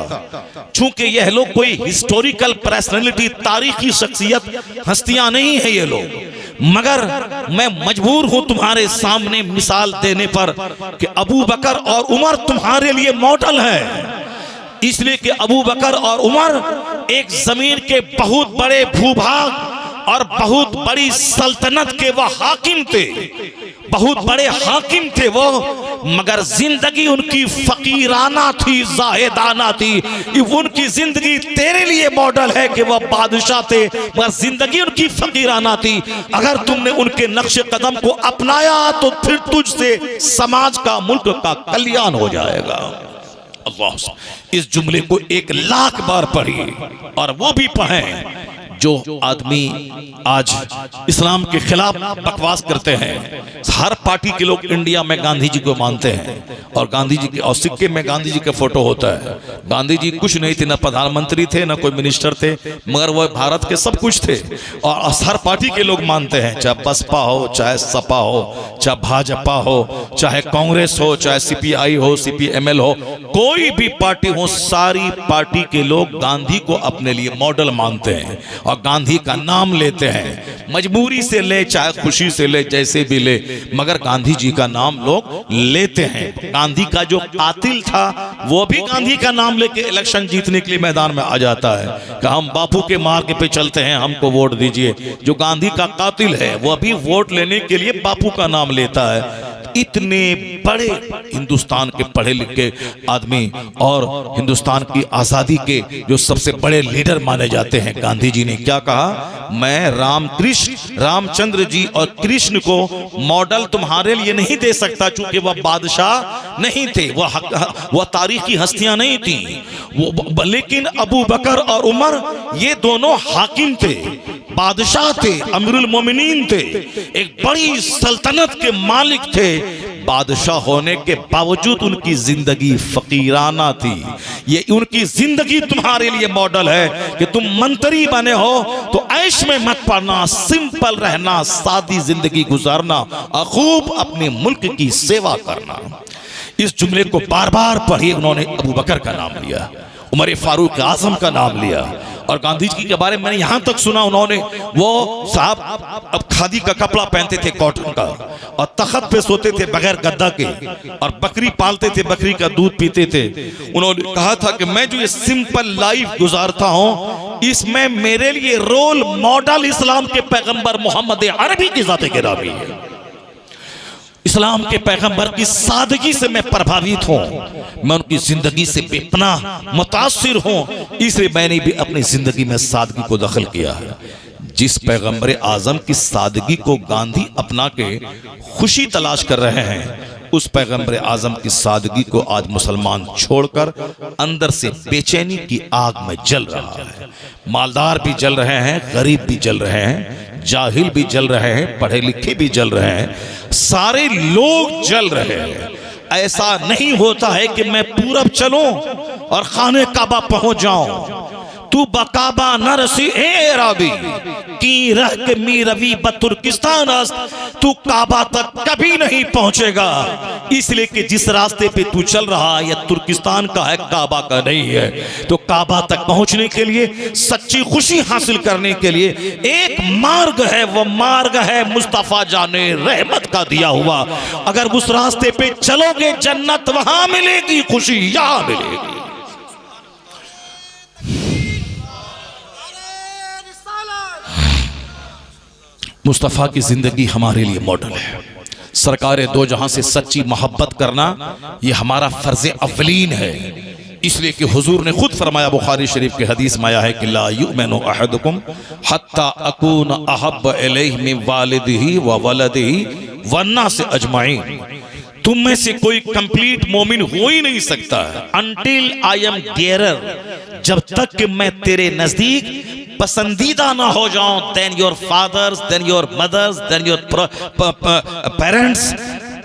[SPEAKER 1] चूंकि यह लोग कोई हिस्टोरिकल पर्सनैलिटी, तारीखी शख्सियत, हस्तियां नहीं है ये लोग, मगर मैं मजबूर हूं तुम्हारे सामने मिसाल देने पर कि अबू बकर और उमर तुम्हारे लिए मॉडल है। इसलिए कि अबू बकर और उमर एक जमीन के बहुत बड़े भूभाग और बहुत बड़ी सल्तनत के वो हाकिम थे, बहुत बड़े हाकिम थे वो, मगर जिंदगी उनकी फकीराना थी, जाहिदाना थी। उनकी जिंदगी तेरे लिए मॉडल है कि वह बादशाह थे, मगर जिंदगी उनकी फकीराना थी। अगर तुमने उनके नक्श कदम को अपनाया तो फिर तुझसे समाज का, मुल्क का कल्याण हो जाएगा। अल्लाह, इस जुमले को 1 लाख बार पढ़िए और वो भी पढ़ें जो आदमी आज इस्लाम के खिलाफ बकवास करते हैं, हर पार्टी के लोग इंडिया में गांधी जी को मानते हैं और गांधी जी के और सिक्के में गांधी जी का फोटो होता है। गांधी जी कुछ नहीं थे, ना प्रधानमंत्री थे ना कोई मिनिस्टर थे, मगर वह भारत के सब कुछ थे और हर पार्टी के लोग मानते हैं, चाहे बसपा हो, चाहे सपा हो, चाहे भाजपा हो, चाहे कांग्रेस हो, चाहे सीपीआई हो, सीपीएमएल हो, कोई भी पार्टी हो, सारी पार्टी के लोग गांधी को अपने लिए मॉडल मानते हैं और गांधी का नाम लेते हैं, मजबूरी से ले चाहे खुशी से ले, जैसे भी ले, मगर गांधी जी का नाम लोग लेते हैं। गांधी का जो कातिल था वो भी गांधी का नाम लेके इलेक्शन जीतने के लिए मैदान में आ जाता है कि हम बापू के मार्ग पे चलते हैं, हमको वोट दीजिए। जो गांधी का कातिल है वो भी वोट लेने के लिए बापू का नाम लेता है। इतने बड़े हिंदुस्तान के पढ़े लिखे आदमी और हिंदुस्तान की आजादी के जो सबसे बड़े लीडर माने जाते हैं, गांधी जी ने क्या कहा, मैं रामचंद्र जी और कृष्ण को मॉडल तुम्हारे लिए नहीं दे सकता, चूंकि वह बादशाह नहीं थे, वह तारीखी हस्तियां नहीं थी, लेकिन अबू बकर और उमर ये दोनों हाकिम थे, बादशाह थे, अमीरुल मोमिनीन थे, एक बड़ी सल्तनत के मालिक थे। बादशाह होने के बावजूद उनकी जिंदगी फकीराना थी। ये उनकी जिंदगी तुम्हारे लिए मॉडल है कि तुम मंत्री बने हो तो ऐश में मत पड़ना, सिंपल रहना, सादी जिंदगी गुजारना और खूब अपने मुल्क की सेवा करना। इस जुमले को बार बार पढ़िए। उन्होंने अबू बकर का नाम लिया, उमर फारूक आजम का नाम लिया और गांधी जी के बारे में मैंने यहां तक सुना, उन्होंने वो साहब अब खादी का कपड़ा पहनते थे, कॉटन का, और तख्त पे सोते थे बगैर गद्दा के, और बकरी पालते थे, बकरी का दूध पीते थे। उन्होंने कहा था कि मैं जो ये सिंपल लाइफ गुजारता हूं इसमें मेरे लिए रोल मॉडल इस्लाम के पैगंबर मोहम्मद अरबी की जाते गिरामी है। इस्लाम के पैगंबर की सादगी से मैं प्रभावित हूं, मैं उनकी जिंदगी से बेपनाह मुतासिर हूं, इसलिए मैंने भी अपनी जिंदगी में सादगी को दखल किया है। जिस पैगंबर आजम की सादगी को गांधी अपना के खुशी तलाश कर रहे हैं, उस पैगंबर आजम की सादगी को आज मुसलमान छोड़कर अंदर से बेचैनी की आग में जल रहा है। मालदार भी जल रहे हैं, गरीब भी जल रहे हैं, जाहिल भी जल रहे हैं, पढ़े लिखे भी जल रहे हैं, सारे लोग जल रहे हैं। ऐसा नहीं होता है कि मैं पूरब चलूं और खाने काबा पहुंच जाऊं, तू बकाबा न रसी ए रावी की रह के मी रवि बतुर्किस्तान, तू काबा तक कभी नहीं पहुंचेगा, इसलिए कि जिस रास्ते पे तू चल रहा है यह तुर्किस्तान का है, काबा का नहीं है। तो काबा तक पहुंचने के लिए, सच्ची खुशी हासिल करने के लिए एक मार्ग है, वो मार्ग है मुस्तफा जाने रहमत का दिया हुआ। अगर उस रास्ते पे चलोगे जन्नत वहां मिलेगी, खुशी यहां मिलेगी। मुस्तफ़ा की ज़िंदगी हमारे लिए मॉडल है। सरकार दो जहां से सच्ची मोहब्बत करना ये हमारा फ़र्ज़ अव्वलीन है, इसलिए कि हुजूर ने खुद फरमाया, बुखारी शरीफ के हदीस में आया है कि ला युमिनु अहदुकुम हत्ता अकून अहब्ब इलैहि मिन वालिदिही व वलदिही वन्नास अजमाइन। तुम में से कोई कंप्लीट मोमिन हो ही नहीं सकता अनटिल आई एम डियरर, जब तक कि मैं तेरे नजदीक पसंदीदा ना हो जाऊं, then your fathers, then your mothers, then your parents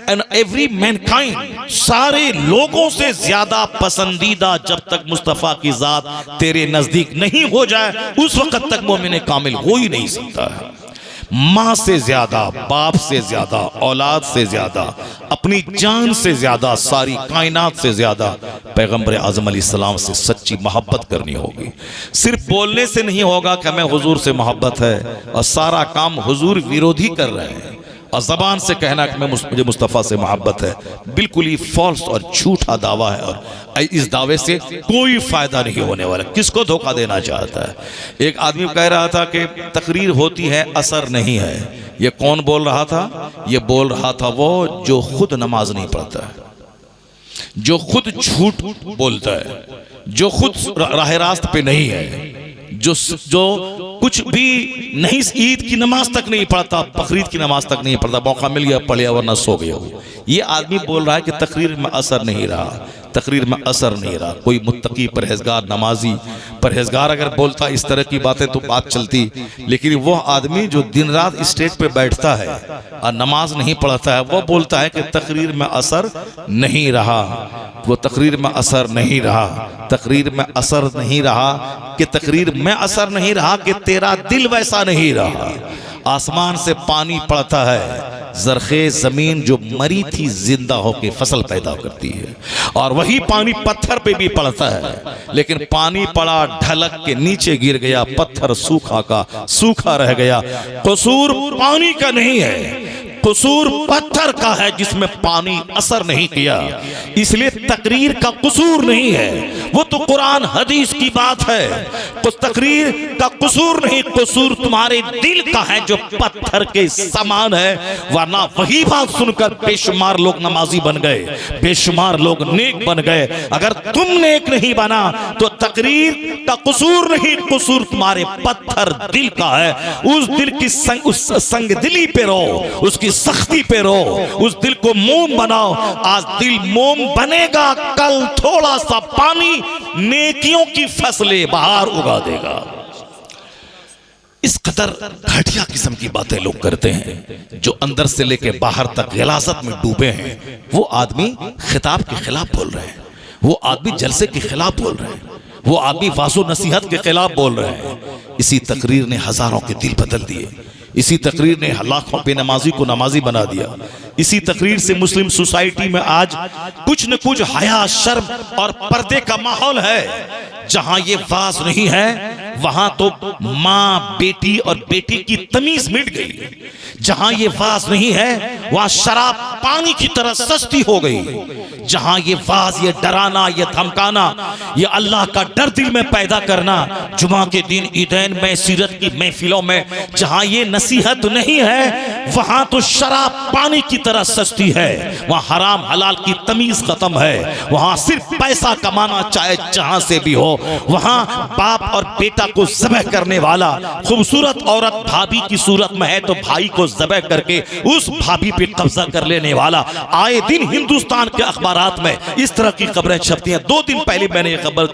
[SPEAKER 1] and every mankind, सारे लोगों से ज्यादा पसंदीदा जब तक मुस्तफा की जात तेरे नजदीक नहीं हो जाए उस वक्त तक मोमिन कामिल हो ही नहीं सकता है। माँ से ज्यादा, बाप से ज्यादा, औलाद से ज्यादा, अपनी जान से ज्यादा, सारी कायनात से ज्यादा पैगंबर आजम अलैहिस्सलाम से सच्ची मोहब्बत करनी होगी। सिर्फ बोलने से नहीं होगा कि हमें हुजूर से मोहब्बत है और सारा काम हुजूर विरोधी कर रहे हैं और जबान से कहना कि मुझे मुस्तफ़ा से मोहब्बत है, बिल्कुल ही फॉल्स और झूठा दावा है और इस दावे से कोई फायदा नहीं होने वाला। किसको धोखा देना चाहता है? एक आदमी कह रहा था कि तकरीर होती है असर नहीं है। ये कौन बोल रहा था? ये बोल रहा था वो जो खुद नमाज नहीं पढ़ता है, जो खुद झूठ बोलता है, जो खुद राह रास्त पे नहीं है, जो कुछ भी नहीं, ईद की नमाज तक नहीं पढ़ता, बकरीद की नमाज तक नहीं पढ़ता, मौका मिल गया पढ़ लिया वरना सो गया हो। ये आदमी बोल रहा है कि तकरीर में असर नहीं रहा, तकरीर में असर नहीं रहा। कोई मुत्तकी परहेजगार नमाजी परहेजगार अगर बोलता इस तरह की बातें तो बात चलती, लेकिन वो आदमी जो दिन रात स्टेज पे बैठता है और नमाज नहीं पढ़ता है, वो बोलता है कि तकरीर में असर नहीं रहा, वो तकरीर में असर नहीं रहा, तकरीर में असर नहीं रहा, कि तकरीर में असर नहीं रहा, कि तेरा दिल वैसा नहीं रहा। आसमान से पानी पड़ता है, जरखे जमीन जो मरी थी जिंदा होके फसल पैदा करती है, और वही पानी पत्थर पे भी पड़ता है, लेकिन पानी पड़ा ढलक के नीचे गिर गया, पत्थर सूखा का सूखा रह गया। कसूर पानी का नहीं है, कसूर पत्थर का है जिसमें पानी असर नहीं किया। इसलिए तकरीर का कसूर नहीं है, वो तो कुरान हदीस की बात है। तो तकरीर का कसूर नहीं, कसूर तुम्हारे दिल का है जो पत्थर के समान है। वरना वही बात सुनकर बेशुमार लोग नमाजी बन गए, बेशुमार लोग नेक बन गए। अगर तुम नेक नहीं बना तो तकरीर का कसूर नहीं, कसूर तुम्हारे पत्थर दिल का है। उस दिल की संग दिली पे रहो, उसकी सख्ती पे रहो, उस दिल को मोम बनाओ। आज दिल मोम बनेगा, कल थोड़ा सा पानी नेकियों की फसलें बाहर उगा देगा। इस कदर घटिया किस्म की बातें लोग करते हैं, जो अंदर से लेके बाहर तक गलाजत में डूबे हैं। वो आदमी खिताब के खिलाफ बोल रहे हैं, वो आदमी जलसे के खिलाफ बोल रहे हैं, वो आदमी वासो नसीहत के खिलाफ बोल रहे हैं। इसी तकरीर ने हजारों के दिल बदल दिए, इसी तकरीर ने लाखों बेनमाजी को नमाजी बना दिया। इसी तकरीर से मुस्लिम सोसाइटी में आज कुछ न कुछ हया, शर्म और पर्दे का माहौल है। जहां ये वाज नहीं है वहां तो माँ बेटी और बेटी की तमीज मिट गई। जहां ये वाज नहीं है वहां शराब पानी की तरह सस्ती हो गई। जहां ये वाज, ये डराना, ये धमकाना, ये अल्लाह का डर दिल में पैदा करना, जुमा के दिन ईदैन में, सीरत की महफिलों में जहां ये नसीहत नहीं है, वहां तो शराब पानी की तरह सस्ती है। वहां हराम हलाल की तमीज खत्म है। वहां सिर्फ पैसा कमाना, चाहे जहां से भी हो। वहां बाप और बेटा को ज़बह करने वाला, खूबसूरत औरत भाभी की सूरत में है तो भाई को ज़बह करके उस भाभी पे कब्जा कर लेने वाला। आए दिन हिंदुस्तान के अखबारात में इस तरह की खबरें छपती हैं। 2 दिन पहले मैंने खबर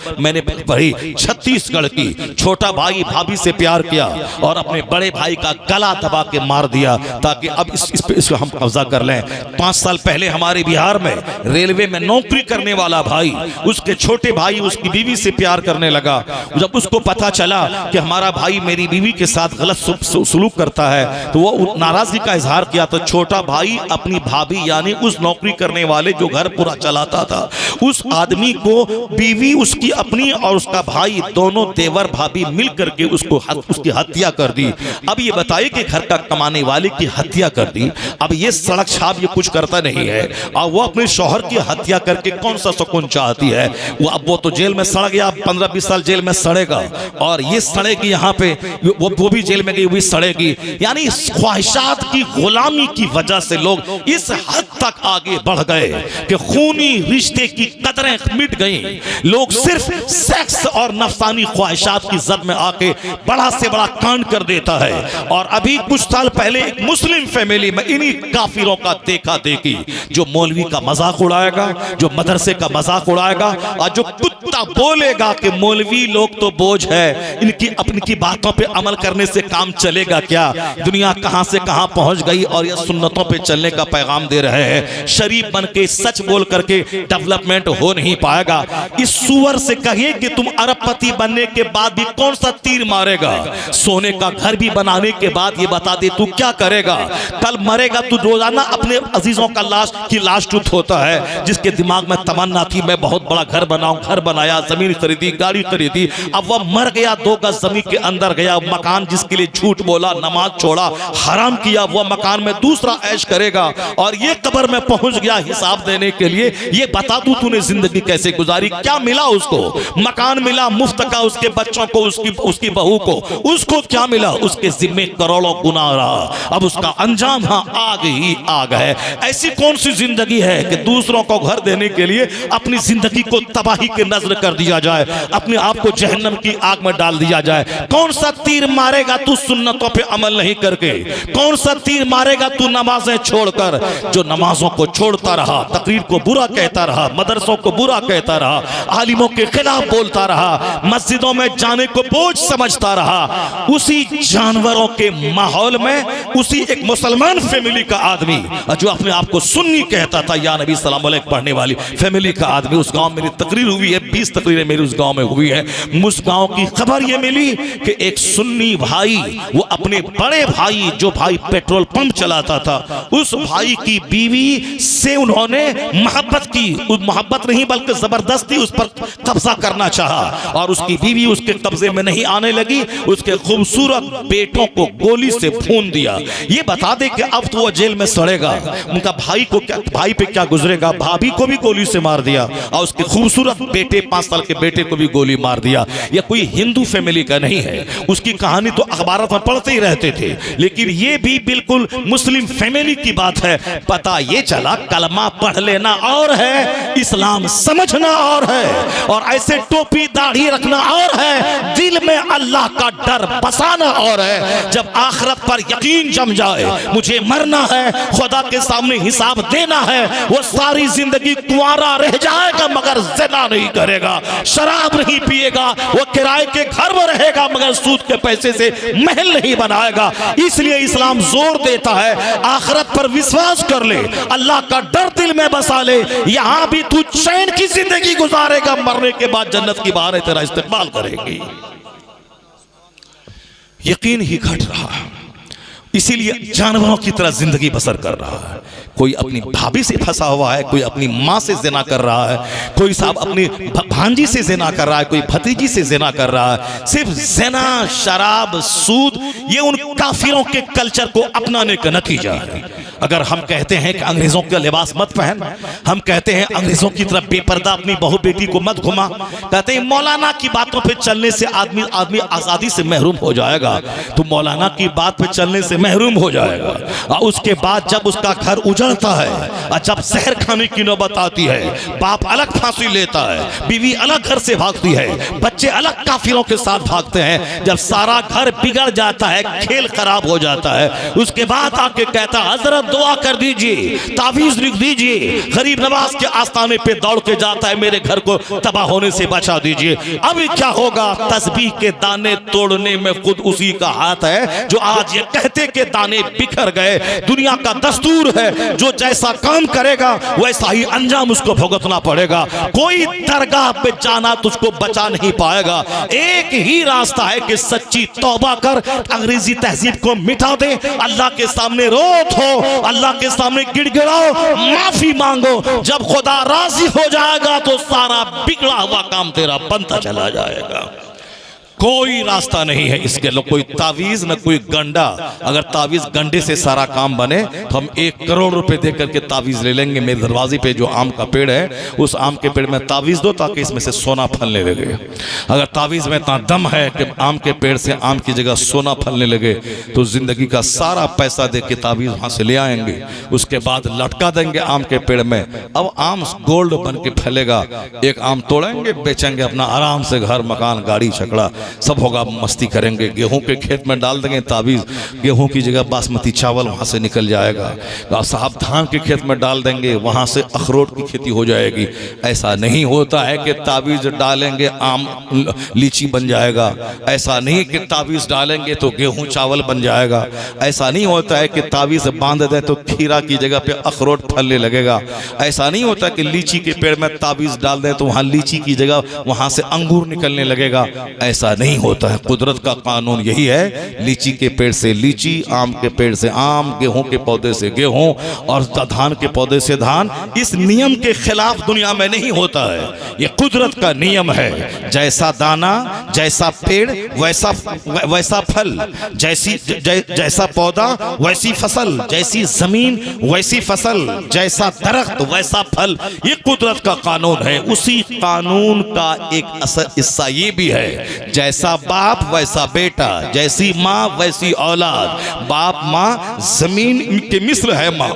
[SPEAKER 1] पढ़ी, छत्तीसगढ़ की, छोटा भाई भाभी से प्यार किया और अपने बड़े भाई का गला दबा के मार दिया ताकि अब इसको हम कब्जा कर लें। 5 साल पहले हमारे बिहार में रेलवे में नौकरी करने वाला भाई, उसके छोटे भाई उसकी बीवी से प्यार करने लगा। जब उसको पता चला कि हमारा भाई मेरी बीवी के साथ गलत सलूक करता है तो वो नाराजगी का इजहार किया। तो छोटा भाई अपनी भाभी यानी उस नौकरी करने वाले जो घर पूरा चलाता था उस आदमी को बीवी उसकी अपनी और उसका भाई दोनों देवर भाभी मिल करके उसकी हत्या कर दी। अब ये बताइए कि घर का कमाने वाले की हत्या कर दी। अब ये सड़क छाप ये कुछ करता नहीं है और वो अपने शौहर की हत्या करके कौन सा सुकून चाहती है। वो तो जेल में सड़ गया, 15-20 साल जेल में सड़ेगा और ये सड़ेगी यहाँ पे, वो भी जेल में गई, वो भी सड़ेगी। यानी ख्वाहिशात की गुलामी की वजह से लोग इस हद तक आगे बढ़ गए कि खूनी रिश्ते की कदरें मिट गई। लोग सिर्फ सेक्स और नफसानी ख्वाहिशात की जद में आके बड़ा से बड़ा कांड कर देता है। और अभी कुछ साल पहले एक मुस्लिम फैमिली में इन्हीं काफिरों का देखा देखी, जो मौलवी का मजाक उड़ाएगा, जो मदरसे का मजाक उड़ाएगा और जो कुत्ता बोलेगा कि मौलवी लोग तो बोझ है, इनकी अपनी बातों पे अमल करने से काम चलेगा क्या। दुनिया कहां से कहां पहुंच गई और ये सुन्नतों पे चलने का पैगाम दे रहे हैं। शरीफ बन के सच बोल करके डेवलपमेंट हो नहीं पाएगा। इस सुअर से कहिए कि तुम अरबपति बनने के बाद भी कौन सा तीर मारेगा, सोने का घर भी बनाने के बाद ये बता दे तू क्या करेगा। कल मरेगा तू रोजाना अपने अजीजों का लाश टूट होता है, जिसके दिमाग में तमन्ना थी मैं बहुत बड़ा घर बनाऊं, घर बनाया, जमीन खरीदी, गाड़ी खरीदी, अब वह मर गया, 2 गज जमीन के अंदर गया। मकान जिसके लिए झूठ बोला, नमाज छोड़ा, हराम किया, वह मकान में दूसरा ऐश करेगा और ये कब्र में पहुंच गया हिसाब देने के लिए। ये बता तू तूने जिंदगी कैसे गुजारी, क्या मिला उसको। मकान मिला मुफ्त का उसके बच्चों को, उसकी बहू को, उसको क्या मिला, उसके जिम्मे करोड़ों गुनाह रहा। अब उसका अंजाम आग ही आग है। ऐसी कौन सी जिंदगी है कि दूसरों को घर देने के लिए अपनी जिंदगी को तबाही के नजर कर दिया जाए, अपने आप को जहन्नम की आग में डाल दिया जाए। कौन सा तीर मारेगा तू सुन्नतों पे अमल नहीं करके? कौन सा तीर मारेगा तू नमाजें छोड़कर? जो नमाजों को छोड़ता रहा, तकरीर को बुरा कहता रहा, मदरसों को बुरा कहता रहा, आलिमों के खिलाफ बोलता रहा, मस्जिदों में जाने को बोझ समझता रहा, उसी जानवरों के माहौल में उसी एक मुसलमान फैमिली का आदमी जो अपने आप को सुन्नी कहता था, या नबी सल्लल्लाहु अलैहि पढ़ने वाली फैमिली का आदमी, उस गांव में मेरी तकरीर हुई है, 20 तकरीरें मेरी उस गांव में हुई है। उस गांव की खबर यह मिली कि एक सुन्नी भाई, वो अपने बड़े भाई जो भाई पेट्रोल पंप चलाता था, उस भाई की बीवी से उन्होंने मोहब्बत की, मोहब्बत नहीं बल्कि जबरदस्ती उस पर कब्जा करना चाहा, और उसकी बीवी उसके कब्जे में नहीं आने लगी, उसके खूबसूरत बेटों को गोली से भून दिया। ये बता दे कि अब तो वो जेल में सड़ेगा, उनका भाई पे क्या गुजरेगा? भाभी को भी गोली से मार दिया और उसके खूबसूरत बेटे 5 साल के बेटे को भी गोली मार दिया। यह कोई हिंदू फैमिली का नहीं है, उसकी कहानी तो अखबारों में पढ़ते ही रहते थे, लेकिन ये भी बिल्कुल मुस्लिम फैमिली की बात है। पता ये चला कलमा पढ़ लेना और है, इस्लाम समझना और है, और ऐसे टोपी दाढ़ी रखना और है, दिल में अल्लाह का डर बसाना और है। जब आखिरत पर यकीन जम जाए, मुझे मरना है, खुदा के सामने हिसाब देना है, वो सारी जिंदगी कुंवारा रह जाएगा मगर ज़िना नहीं करेगा, शराब नहीं पिएगा, वो किराए के घर में रहेगा मगर सूद के पैसे से महल नहीं बनाएगा। इसलिए इस्लाम जोर देता है आखिरत पर विश्वास कर ले, अल्लाह का डर दिल में बसा ले, यहां भी तू चैन की जिंदगी गुजारेगा, मरने के बाद जन्नत की बहारें तेरा इस्तेमाल करेगी। यकीन ही घट रहा है, इसीलिए जानवरों की तरह जिंदगी बसर कर रहा है। कोई अपनी भाभी से फंसा हुआ है, कोई अपनी माँ से जिना कर रहा है, कोई साहब अपनी भांजी से जिना कर रहा है, कोई भतीजी से जिना कर रहा है। सिर्फ जिना, शराब, सूद, ये उन काफिरों के कल्चर को अपनाने का नतीजा है। अगर हम कहते हैं कि अंग्रेजों का लिबास मत पहन, हम कहते हैं अंग्रेजों की तरफ बेपर्दा अपनी बहू बेटी को मत घुमा, कहते हैं मौलाना की बातों पे चलने से आदमी आजादी से महरूम हो जाएगा, तो मौलाना की बात पे चलने से महरूम हो जाएगा। और उसके बाद जब उसका घर उजड़ता है और जब जहर खाने की नौबत आती है, बाप अलग फांसी लेता है, बीवी अलग घर से भागती है, बच्चे अलग काफिरों के साथ भागते हैं, जब सारा घर बिगड़ जाता है, खेल खराब हो जाता है, उसके बाद आके कहता है हजरत दुआ कर दीजिए, तावीज लिख दीजिए, गरीब नवाज के आस्थाने पे दौड़ के जाता है मेरे घर को तबाह होने से बचा दीजिए। अभी क्या होगा? तस्बीह के दाने तोड़ने में खुद उसी का हाथ है जो आज ये कहते के दाने बिखर गए। दुनिया का दस्तूर है, जो जैसा काम करेगा वैसा ही अंजाम उसको भुगतना पड़ेगा। कोई दरगाह पे जाना तुझको बचा नहीं पाएगा। एक ही रास्ता है कि सच्ची तौबा कर, अंग्रेजी तहजीब को मिटा दे, अल्लाह के सामने रो हो, अल्लाह के सामने गिड़गिड़ाओ, माफी मांगो। जब खुदा राजी हो जाएगा तो सारा बिगड़ा हुआ काम तेरा बनता चला जाएगा। कोई रास्ता नहीं है इसके लिए, कोई तावीज न कोई गंडा। अगर तावीज गंडे से सारा काम बने तो हम 1 करोड़ रुपए देकर के तावीज ले लेंगे। मेरे दरवाजे पे जो आम का पेड़ है, उस आम के पेड़ में तावीज दो ताकि इसमें से सोना फलने लगे। अगर तावीज में इतना दम है कि आम के पेड़ से आम की जगह सोना फलने लगे, तो जिंदगी का सारा पैसा दे के तावीज वहां से ले आएंगे, उसके बाद लटका देंगे आम के पेड़ में। अब आम गोल्ड बन के फैलेगा। एक आम तोड़ेंगे, बेचेंगे, अपना आराम से घर मकान गाड़ी छकड़ा सब होगा, मस्ती करेंगे। गेहूं के खेत में डाल देंगे तावीज, गेहूं की जगह बासमती चावल वहां से निकल जाएगा। साहब धान के खेत में डाल देंगे, वहां से अखरोट की खेती हो जाएगी। ऐसा नहीं होता है कि तावीज डालेंगे आम लीची बन जाएगा, ऐसा नहीं कि तावीज डालेंगे तो गेहूं चावल बन जाएगा, ऐसा नहीं होता है कि तावीज बांध दे तो खीरा की जगह पे अखरोट फलने लगेगा, ऐसा नहीं होता कि लीची के पेड़ में तावीज डाल दें तो वहां लीची की जगह वहां से अंगूर निकलने लगेगा। ऐसा नहीं होता है। कुदरत का कानून यही है, लीची के पेड़ से लीची, आम के पेड़ से आम, गेहूं के पौधे से गेहूं और धान के पौधे से धान। इस नियम के खिलाफ दुनिया में नहीं होता है, ये कुदरत का नियम है। जैसा दाना, जैसा पेड़ वैसा फल, जैसा पौधा वैसी फसल, जैसी जमीन वैसी फसल, जैसा दरख्त वैसा फल। ये कुदरत का कानून है। उसी कानून का एक असर हिस्सा ये भी है, जैसा बाप वैसा बेटा, जैसी माँ वैसी औलाद। बाप माँ जमीन के मिस्र है माँ,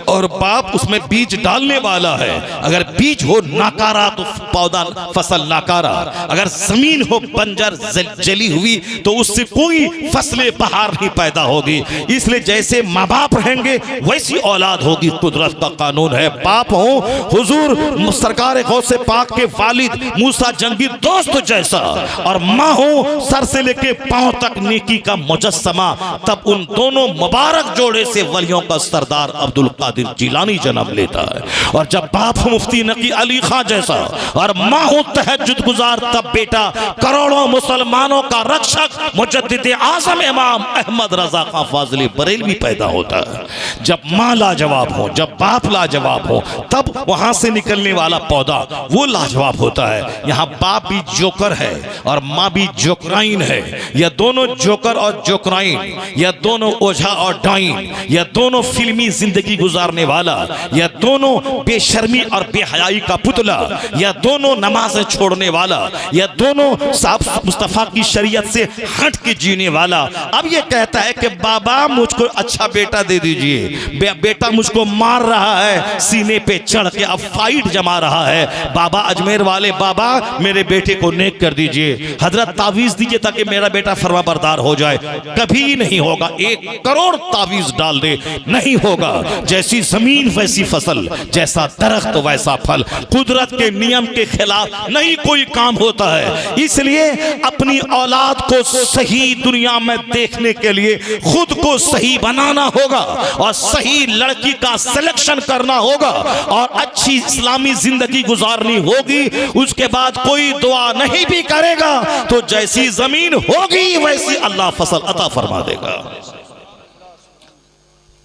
[SPEAKER 1] और बाप उसमें बीज डालने वाला है। अगर बीज हो नाकारा तो पौधा फसल नाकारा, अगर जमीन हो बंजर जली हुई तो उससे कोई फसलें बहार नहीं पैदा होगी। इसलिए जैसे माँ बाप रहेंगे वैसी औलाद होगी, कुदरत का कानून है। बाप हो हुजूर सरकार गौसे पाक के वालिद मूसा जंगी दोस्त जैसा, और माँ हो सर से लेके पांव तक नेकी का मुजस्समा, तब उन दोनों मुबारक जोड़े से वलियों का सरदार अब्दुल कादिर जिलानी जन्म लेता है। और जब बाप हो मुफ्ती नकी अली खां जैसा, और माँ हो तहज्जुद गुजार, तब बेटा करोड़ों मुसलमानों का रक्षक मुजद्दिद आज़म इमाम अहमद रजा खां फाज़िल बरेलवी पैदा होता है। जब माँ लाजवाब हो, जब बाप लाजवाब हो, तब वहां से निकलने वाला पौधा वो लाजवाब होता है। यहाँ बाप भी जोकर है और माँ भी जोकराइन है। यह दोनों जोकर और जोकराइन, यह दोनों ओझा और डाइन, यह दोनों फिल्मी जिंदगी गुजारने वाला, यह दोनों बेशर्मी और बेहयाई का पुतला, यह दोनों नमाज़ें छोड़ने वाला, यह दोनों साहब मुस्तफ़ा की शरीयत से हट के जीने वाला। अब यह कहता है कि बाबा मुझको अच्छा बेटा दे दीजिए, बेटा मुझको मार रहा है सीने पे चढ़ के, अब फाइट जमा रहा है। बाबा अजमेर वाले बाबा मेरे बेटे को नेक कर दीजिए, हजरत तावीज दीजिए ताकि मेरा बेटा फरमा बरदार हो जाए। कभी नहीं होगा, 1 करोड़ तावीज डाल दे नहीं होगा। जैसी जमीन वैसी फसल, जैसा दरख्त वैसा फल, कुदरत के नियम के खिलाफ नहीं कोई काम होता है। इसलिए अपनी औलाद को सही दुनिया में देखने के लिए खुद को सही बनाना होगा और सही लड़की का सिलेक्शन करना होगा और अच्छी इस्लामी जिंदगी गुजारनी होगी। उसके बाद कोई दुआ नहीं भी करेगा तो जैसी जमीन होगी वैसी अल्लाह फसल अता फरमा देगा।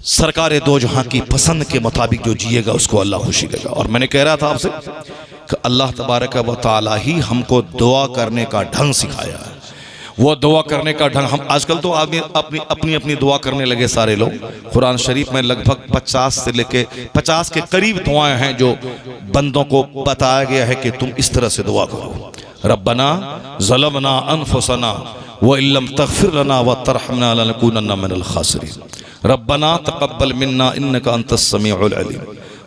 [SPEAKER 1] सरकारे दो जहां की पसंद के मुताबिक जो जिएगा उसको अल्लाह खुशी देगा। और मैंने कह रहा था आपसे कि अल्लाह तबारक व तआला ही हमको दुआ करने का ढंग सिखाया है। वो दुआ करने का ढंग, हम आजकल तो आदमी अपनी अपनी दुआ करने लगे सारे लोग। कुरान शरीफ में लगभग 50 से लेके 50 के करीब दुआएं हैं जो बंदों को बताया गया है कि तुम इस तरह से दुआ करो। रब्बना ज़लमना अनफुसना व इल्लम तग़फिर लना व तरहमना लनकूनन्ना मिनल खासिरीन। रब्बना तक़ब्बल मिन्ना इन्नका अंतस समीउल अलीम।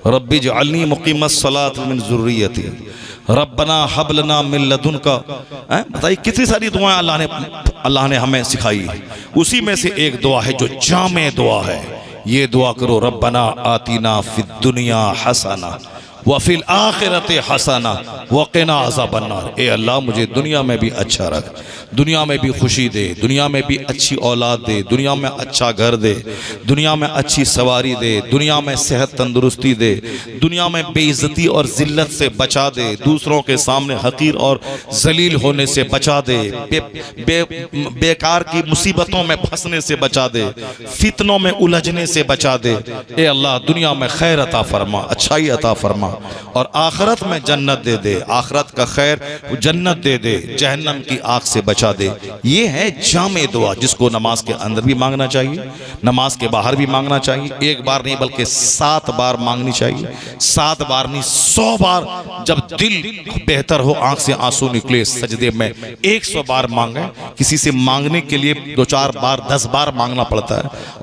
[SPEAKER 1] रब्बि जअलनी मुक़ीमस सलात मिन ज़ुर्रियती। रब्बना हब लना मिन लदुनका। बताइए कितनी सारी दुआएं अल्लाह ने हमें सिखाई है। उसी में से एक दुआ है जो जामे दुआ है, ये दुआ करो, रब्बना आतिना फिद दुनिया हसना व फिल आखिरति हसना व क़िना अज़ाबन्नार। ए अल्लाह मुझे दुनिया में भी अच्छा रख, दुनिया में भी खुशी दे, दुनिया में भी अच्छी औलाद दे, दुनिया में अच्छा घर दे, दुनिया में अच्छी सवारी दे, दुनिया में सेहत तंदुरुस्ती दे, दुनिया में बेइज्जती और जिल्लत से बचा दे, दूसरों के सामने हकीर और जलील होने से बचा दे, बेकार की मुसीबतों में फंसने से बचा दे, फितनों में उलझने से बचा दे। ए अल्लाह दुनिया में खैर अता फरमा, अच्छाई अता फरमा और आखिरत में जन्नत दे दे, आखिरत का खैर जन्नत दे दे, जहन्नम की आग से बचा दे। ये है जामे दुआ जिसको नमाज के अंदर भी मांगना चाहिए, नमाज के बाहर भी मांगना चाहिए। 1 बार नहीं बल्कि 7 बार मांगनी चाहिए। 7 बार नहीं 100 बार। जब दिल बेहतर हो, आंख से आंसू निकले सजदे में 100 बार मांगे। किसी से मांगने के लिए 2-4 बार 10 बार मांगना पड़ता है।